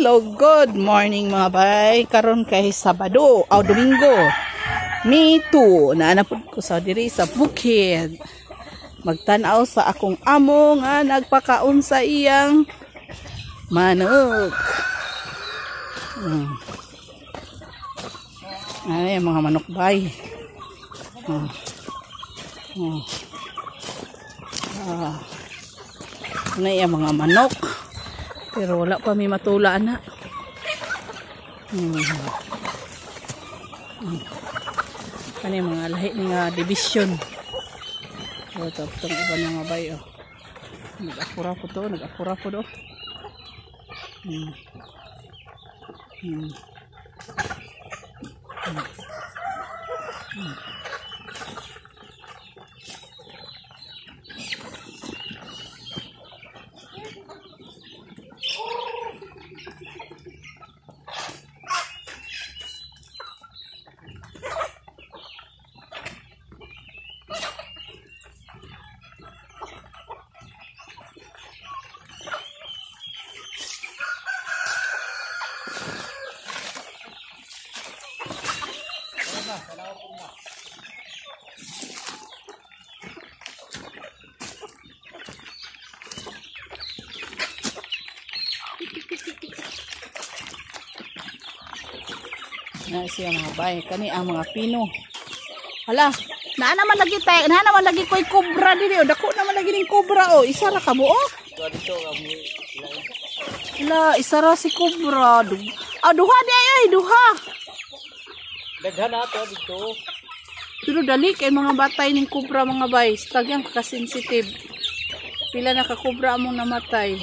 Hello, good morning mga bay. Karon kay Sabado o Domingo. Me too. Naanapod ko sa diri sa bukid. Magtanaw sa akong amo nga nagpakaon sa iyang manok. Ay, mga manok bay. Ano yung mga manok. Pero wala pa may matula na. Ano yung mga lahi nga division. So, itong iba na nga bay. Oh. Nag-apura po to. Nag-apura po to. Na siya mga bay, kani ang mga pino. Hala, naa naman lagi tayo, naa naman lagi ko'y kubra dili o, dako naman lagi ning kubra o, isa ra ka mo o. Hala, isa ra si kubra. Duha di ay, duha. Daghan ato dito. Pero dali kay mga batay ning kubra mga bay, tagyang ka-sensitive. Pila na ka kubra among namatay.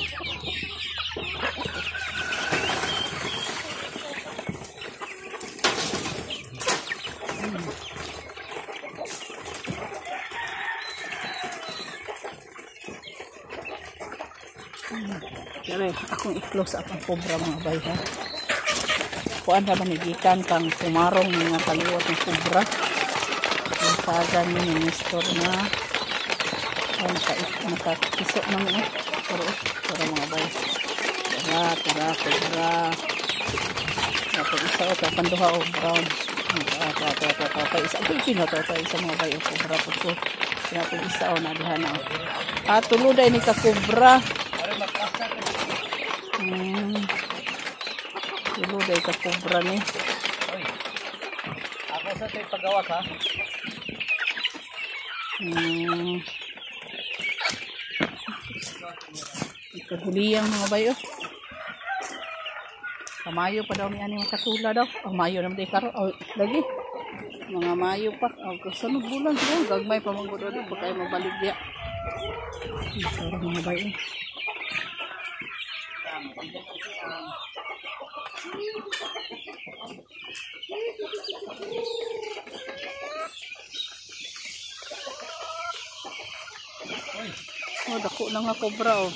Kaya akong i-close up ang kubra mga bay ha. Kuan na manigikan kang kumarong mga kaliwat ng kubra. Yung sagan ni minister na nakakiso naman pero mga bay. Tara, kubra. Kapag isa o kapanduha o brown. Isa mga bay o kubra po ko. Kapag isa o nadihan na. Tuluday ni ka kubra. Tuluday ka kubra ni. Ako sa tayo pagawas ha. Ikahuliyang mga bayo. Kamayo pa daw ni ani makatula daw. Mayo naman day karo. Lagi. Mga mayo pa. Sunod bulan siya. Gagmay pa mga doon. Pag tayo mabalik diya. Sarap mga bayo. Dako na nga kobra o.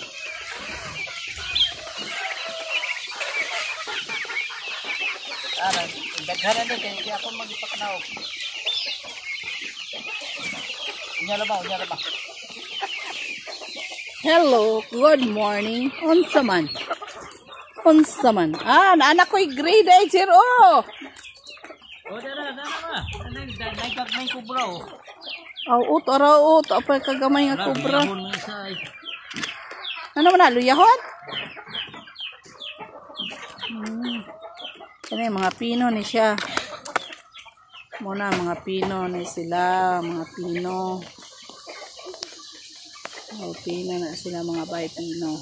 Daghan na din kaya ako magipakanaw. Unya ba? Hello, good morning. Unsa man? Naanak ko'y grade ay zero. Dara ba? Naikag may kubra o. Ut. Apay kagamay nga kubra. Ano man na, luyahon? Kani mga pino ni siya. Muna mga pino ni sila. Mga pino. Pino na sila mga bay pino.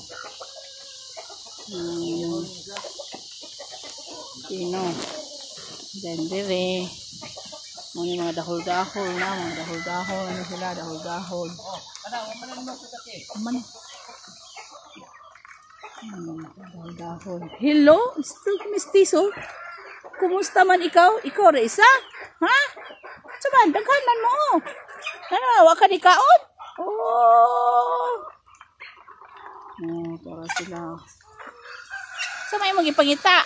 Pino. Dendere. Mga dahol-dahol na. Mga dahol-dahol. Ano sila? Dahol-dahol. Dahol-dahol. Hello? Mistiso? Kumusta man ikaw? Ikaw rin isa? Ha? Saban, daghan man mo. Waka ka di kaon? Para sila. Sa may magipangita.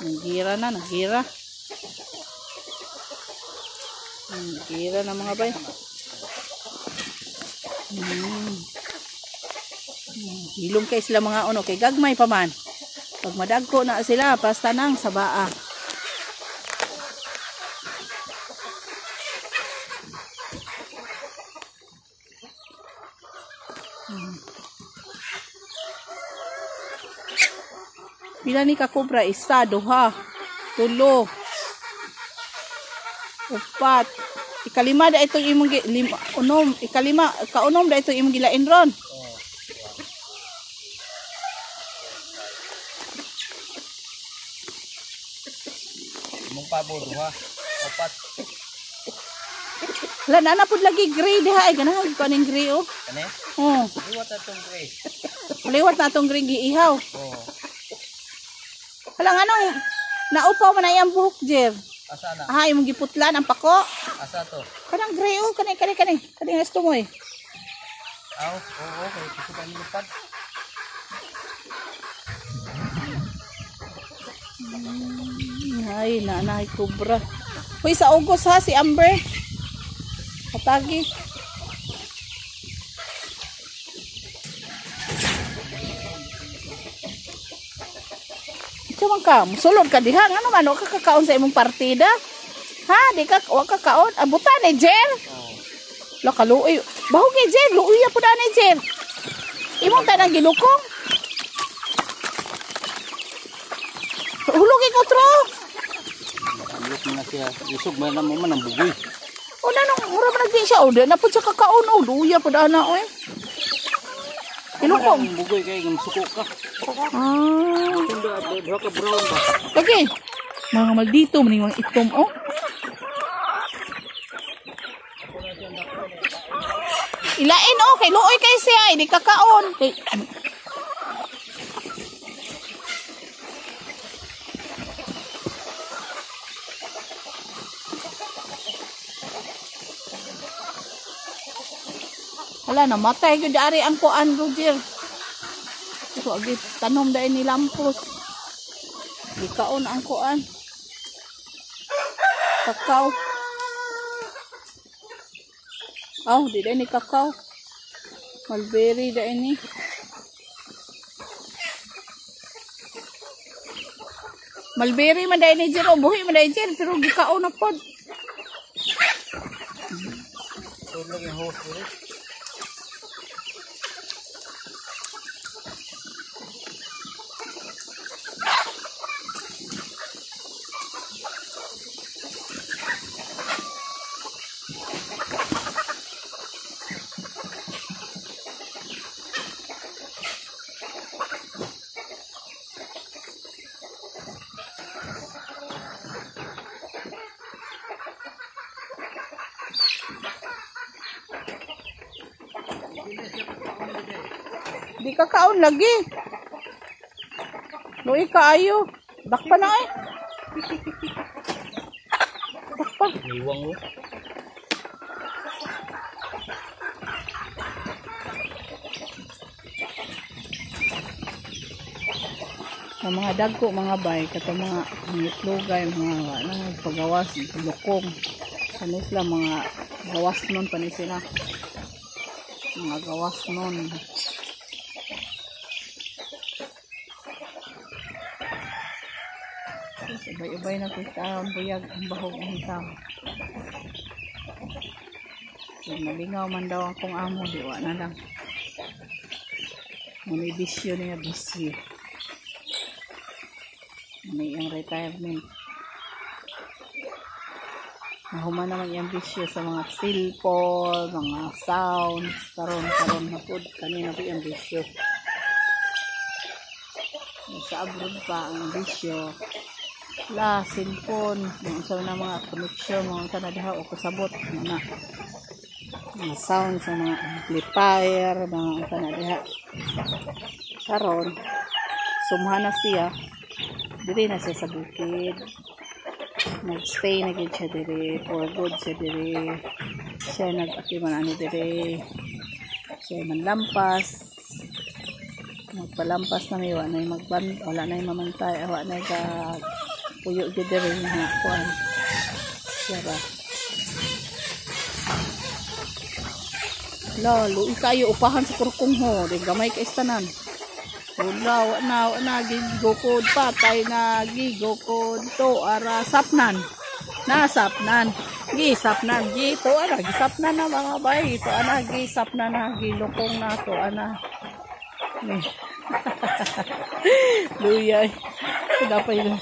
Nagira. Nagira na mga bay. Hilom kay sila mga uno kay gagmay pa man. Pag madagko na sila basta nang sa baa. Pila ni ka kubra? Isa, duha, tulo, upat. Ikalima da ito imong unom, ikalima kaunom da ito imong gilain ron. Imong pabo duha, upat. Hala na pud lagi gray diha ay ganahan ko ning gray oh. Kani? Oh. Liwat atong gray. Liwat na atong gray giihaw. Oh. Hala anong naupaw man ay ang buhok jer. Asa na? Ah, imong giputlan ang pako. Asa to? Kanang gray oh, kani. Kani gusto mo eh. Aw, oo, kay gusto pa nilupad. Ay, nanay kubra. Uy, sa August ha, si Amber. Patagi. Ito man ka, musulod ka diha. Ano man, waka kakaon sa imong partida? Ha, di ka, waka kakaon. Abutan eh, Jer. La, kaluoy. Bahog eh, Jer. Luuya po na eh, Jer. Imong tanang gilukong. Hulugin ko, tro. Look na siya. Isog man mo man ang bugoy. O na nung mura man nagdi siya. O na po siya kakaon. O luya po na o eh. Ilukong. Ang bugoy kay suko ka. Ah. Duha ka brown ba? Okay. Mga maldito. Maning mga itom o. Ilain o. Kay luoy kay siya. Hindi kakaon. Kay... Wala, namatay ko dari ang kuan, Roger. So, agit, tanom dahil ni lampos. Di kaon ang kuan. Kakao. Oh, di dahil ni kakao. Mulberry dahil ni. Mulberry man dahil ni Jero. Buhi man dahil Jero. Pero di kaon na pod. Tulog yung host ulit. Di ka kaon lagi. Luwi kaayo. Dakpa na eh. Dakpa. Niwang mo. Ang mga dagko, mga bay, kato mga itlogay, mga pagawas, lukong. Ano sila, mga gawas nun pa ni sila. Mga gawas nun. Ibay-ibay na kita ang buyag, ang bahog ang tao. Kung nalingaw man daw akong amo, diwa na lang. May bisyo niya, bisyo. May ang retirement. Mahuman naman yung bisyo sa mga silpol, mga sounds, karon na food. Kanina po yung bisyo. Sa abroad pa ang bisyo. La, cellphone, mga mga connection, mga kanadaha o kasabot, mga sounds, mga amplifier, mga kanadaha. Karon, sumha na siya, diri na siya sa bukid, nagstay na gid siya diri, for good siya diri, siya nag-akiman ano diri, siya manlampas, magpalampas na may wala na yung mamantay, wala na yung puyo gid diri nga kuan siya ba lalo ikayo upahan sa kurkong ho di gamay ka istanan Ulaw na gigukod patay na gigukod to ara sapnan. Nasapnan. Gisapnan gito ara gisapnan na mga bay. Ito ana gisapnan na gilukong na to ana. Luyay. Dapat yun.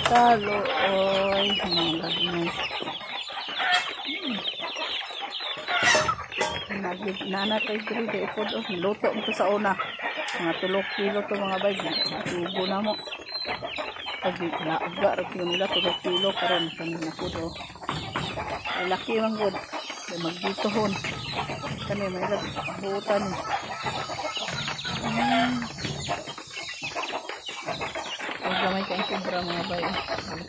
Talo oy mga gagmay. Nana kay grade ipod oh luto mo sa una mga 3 kilo to mga bay tubo na mo pag naaga ra nila 3 kilo karon kanina pud oh ay laki man gud ay magditohon kani may buutan ang gamay kang kubra mga bay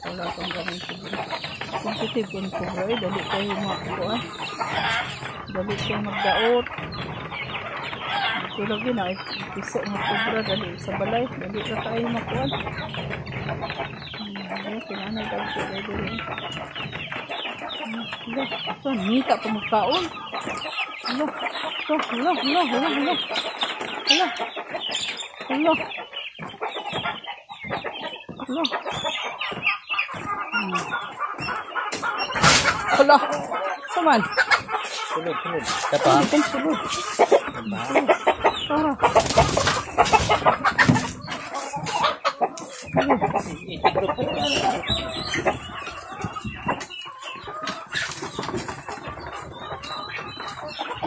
wala kang gamay kubra sensitive yung kubra dali kayo mga kubra dali kayo magdaot ito lagi na iso mga kubra dali sa balay dali ka kayo makuhan kinanay dali kayo dali ito nika pa magkaon hala saman Sulod. Kapa. Sulod. Tara.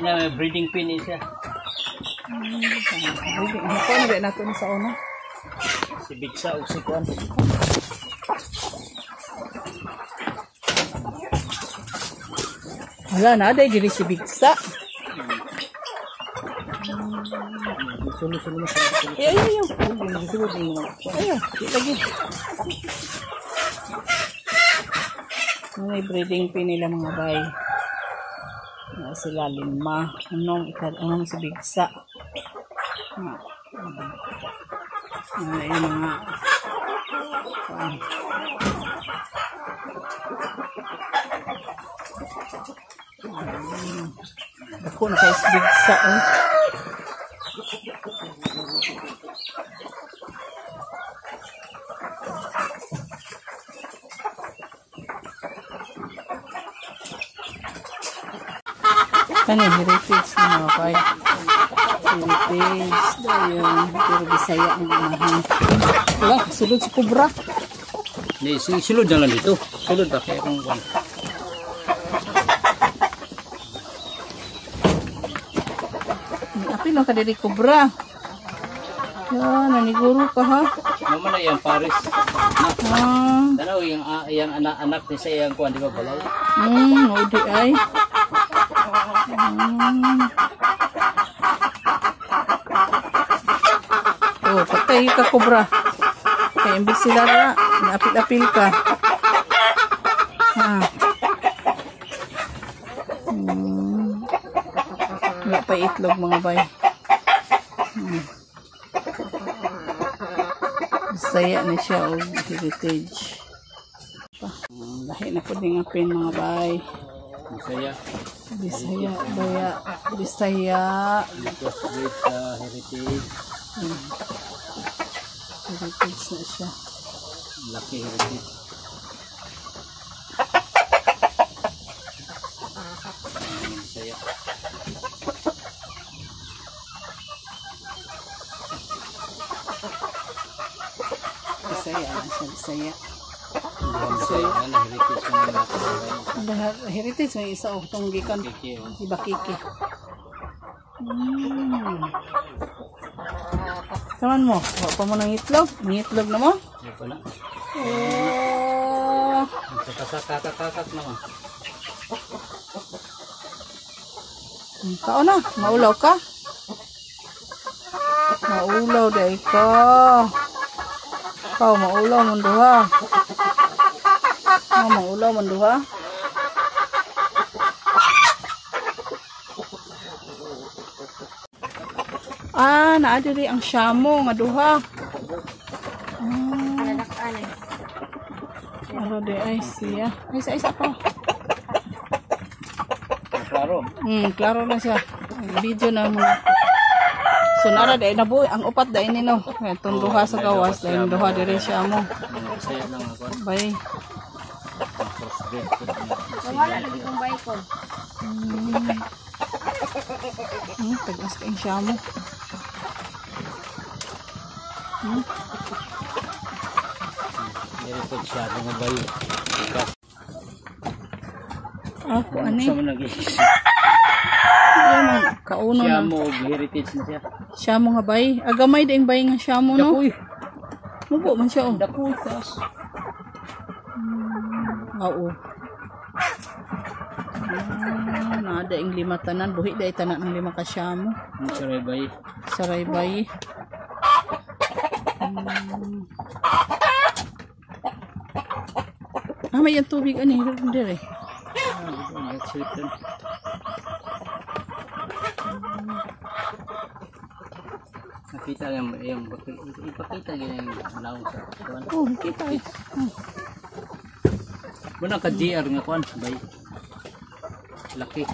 May breeding pin siya. Ano ba natin sa una? Si Bigsa o si Kuan. Wala na, dahil diri si Bigsa. Ayaw. Lagi. May breeding pin nila mga bay. Sila 5. Anong si Bigsa. Yung mga ako na kayo si Bigsa Kani heritage na mga kay heritage dayon pero Bisaya ang unahan. Wala sulod si Cobra. Ni sulod na lang dito. Sulod ba kaya kung kuan. Apil lang ka diri Cobra. Yan, naniguro ka ha. Naman na yan Paris. Dalaw yung anak ni sa iyang kuan di ba balaw? Odi ay. Oh, patay ka Cobra. Kaya imbis sila na, naapil-apil ka. Wala pa itlog mga bay. Bisaya na siya o heritage. Lahi na po din apin mga bay. Bisaya. Bisaya. With heritage. Heritage na siya. Laki heritage. Bisaya. Bisaya. Heritage may isa o itong gikan iba kiki. Taman mo, wala pa mo ng itlog? May itlog na mo? Wala. Kakak naman. Kao na, maulaw ka? Maulaw day ka. Kao, maulaw mo duha. Maulaw mo duha. Naadiri ang syamo nga duha. Ano di ay siya. Isa pa. Klaro. Klaro na siya. Video na mga ako. So nara dahil nabuhi. Ang upat dahil ni no. Itong duha sa gawas. Dahil duha diri siya mo. Saya lang ako. Bay. Wala lagi kong bayko. Tagas ka yung siya mo. Diri po siya mga bayi. Ako ani. Sa mga nag-iisip. Kauno Siya na. mo heritage na siya. Siya mo nga bay. Agamay din bay nga siya mo no. Dapoy. Mubo man siya oh. Dapoy tas. Oo. Nada yung lima tanan. Buhi dahil tanan ng lima ka siya mo. Saray bayi. Saray bay. May yung tubig ani. Dire. Nakita yung ipakita yung naong sa kuan. Oh, kita eh. Muna ka GR nga kuan bay. Laki.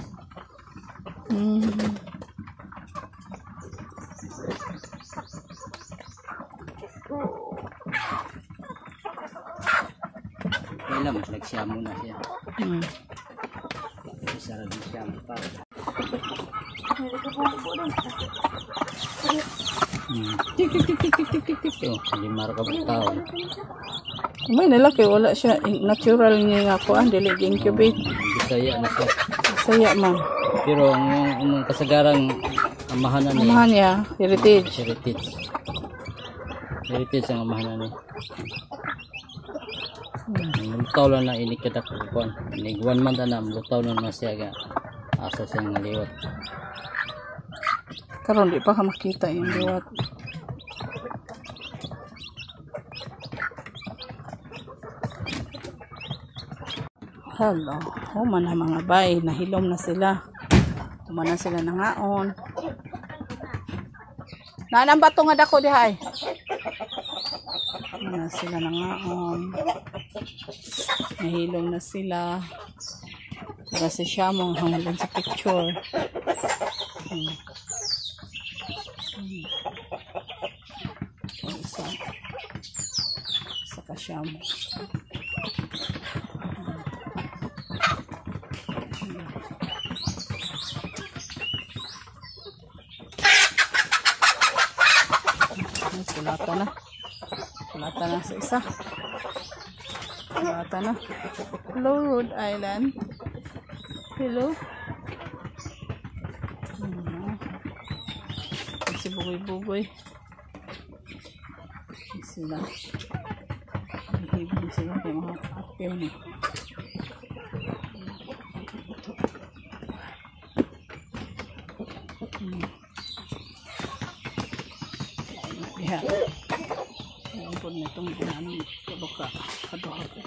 Kailan mas nagsiyamo na siya. Isa rin siya pa. Tik tik tik tik tik tik tik tik. So, limar ka tao. May nalaki wala siya natural niya nga ko dili incubate. Bisaya na siya. Saya man. Pero ang kasagarang amahanan niya. Amahan niya heritage. Heritage. Heritage ang amahanan niya. Lutaw lang na inikadak ko kuan. Inig 1 month na lutaw na siya ga asa siyang liwat. Karon di pa ka makita yung liwat. Hello. Human na mga bay. Nahilom na sila. Human na sila nangaon. Nanang bato nga dako dihay. Human na sila nangaon. Nahilom na sila. Kasi siya mong hangalan sa picture. Isa ka siya mo. Sulatan na. Sulatan na sa isa. Sulatan na. Hello, Rhode Island. Hello. Si bugoy-bugoy. Sila. Behave sila kay mga kapil na. Ya. Ayan po na itong namin kaduka. Kaduka po.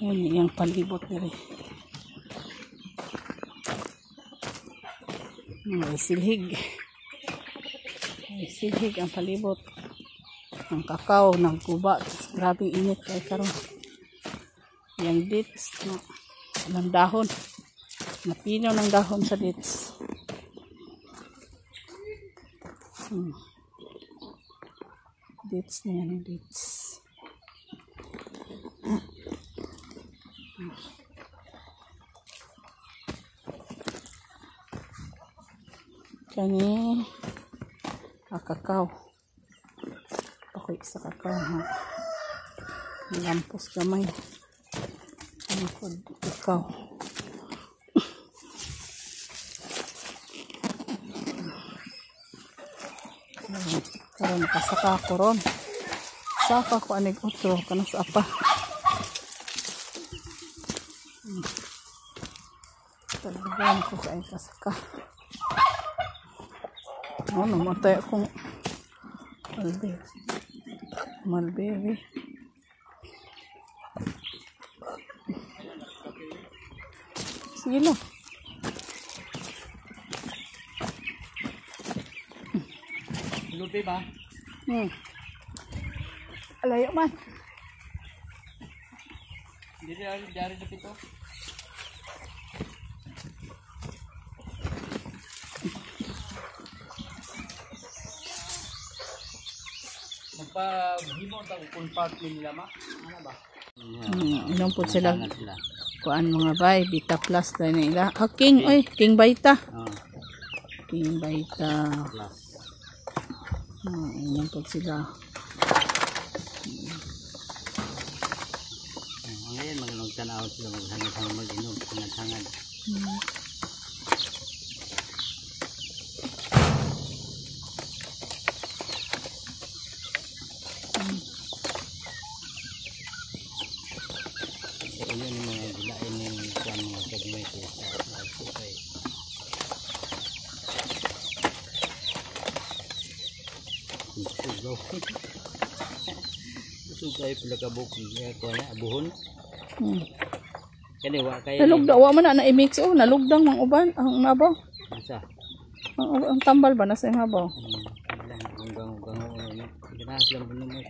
Yan yung palibot nila. May silhig. May silhig ang palibot. Ang kakao, ng kuba. Grabing init kay karon. Yung dates ng dahon. Napinaw ng dahon sa dates. Dates na yan, dates. Kani kakao. Pakoy sa kakao ha. Lampos gamay. Ano ko kakao. Karon kasaka ko ron. Saka ko anig utro kanas apa. Ayan ko kain kasaka. Namatay akong mulberry. Sige lang. Lupi ba? Alayo man. Dari na pito. Magpa-himo ta kung part nila ma. Ano ba? Inom po sila. Kuan mga bay, Vita Plus na nila. Ah, King, oy, King Vita. King Vita. Plus. Inom po sila. Ngayon, mag-tanaw sila maghangad-hangad mag-inom. Hangad-hangad. Ini ni mga gilain ni kuan mga kagmay sa sukay. Sukay pala kabuk niya kuan na abuhon. Kani wa kay Nalugda, wa man na i-mix nalugdang mang uban ang mabaw. asa. Ang tambal ba nasa mabaw? Lang hanggang ni. Ginas lang bunumot.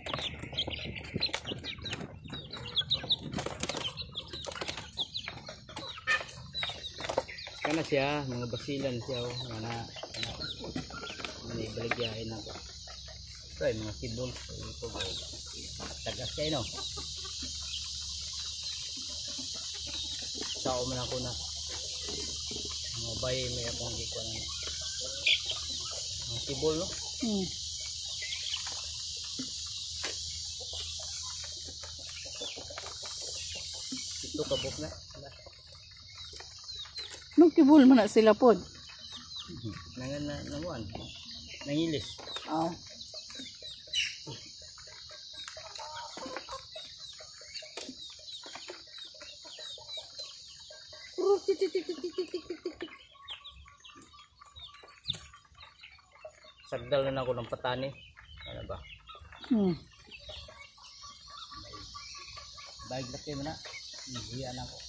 Kana siya mga basilan siya na baligyain ako. Right, mga kidbol ito tagas kayo no. Sao man ako na mga bay may akong iko na mga kidbol no. Ito kabok na. Nung kibul man na sila pod. Nanguan. Nangilis. Oh. Sagdal na ako ng patani. Ano ba? Baig laki mo na. Nahiyan ako.